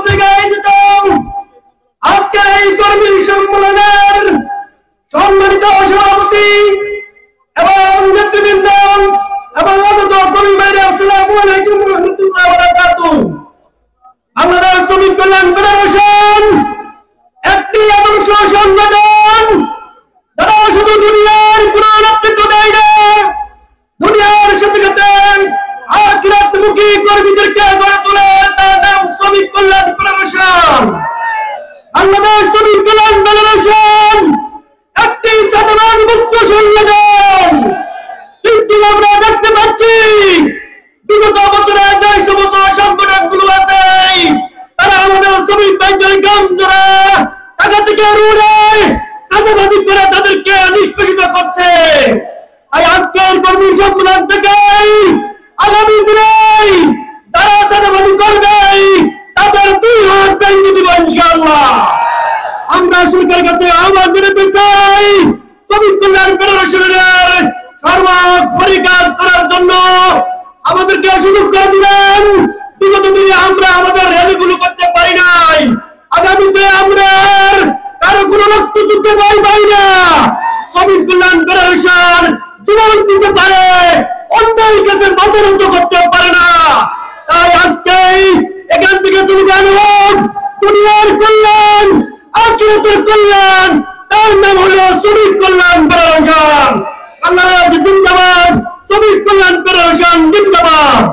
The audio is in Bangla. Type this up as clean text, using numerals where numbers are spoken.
থেকে আয়োজিত আজকে এই কর্মী সম্মেলনের সম্মানিত সভাপতি এবং নেতৃবৃন্দ এবং আগত কর্মী ভাইরা, আসসালামু আলাইকুম ওয়া রাহমাতুল্লাহি ওয়া বারাকাতুহু। বাংলাদেশ শ্রমিক কল্যাণ ফেডারেশন একটি আদর্শ সংগঠন যারা শুধু দুনিয়ার কোন নেতৃত্ব দেয় না, দুনিয়ার সাথে সাথে আখিরাতমুখী কর্মীদেরকে গড়ে তোলে। তার নাম শ্রমিক কল্যাণ ফেডারেশন। বাংলাদেশ শ্রমিক কল্যাণ ফেডারেশন একটি সাধারণ মুক্ত সংগঠন, কিন্তু আমরা দেখতে পাচ্ছি বিগত বছরে যে সমস্ত সংগঠনগুলো আছে তারা আমাদের শ্রমিক ভাইদের গাম ধরে টাকা থেকে রুড়ে সাজাবাজি করে তাদেরকে নিষ্পেষিত করছে। তাই আজকের কর্মী সম্মেলন থেকে আগামী দিনে যারা সাজাবাজি করবে তাদের 2 হাত ভেঙে দিব ইনশাআল্লাহ। আমরা সরকারের কাছে আহ্বান জানাতে চাই শ্রমিক কল্যাণ ফেডারেশনের সর্বোপরি কাজ করার জন্য আমাদেরকে সুযোগ করে দিবেন। বিগত দিনে আমরা আমাদের র্যালিগুলো করতে পারি নাই, আগামীতে আমরা কারো কোনো রক্ত যুদ্ধে ভয় পাই না। শ্রমিক কল্যাণ ফেডারেশন জীবন দিতে পারে, অন্যায় কাছে মাথা নত করতে পারে না। তাই আজকে এখান থেকে স্লোগান হোক দুনিয়ার কল্যাণ আখিরাতের কল্যাণ, তার নাম হলো শ্রমিক কল্যাণ ফেডারেশন। বাংলাদেশ জিন্দাবাদ, শ্রমিক কল্যাণ ফেডারেশন জিন্দাবাদ।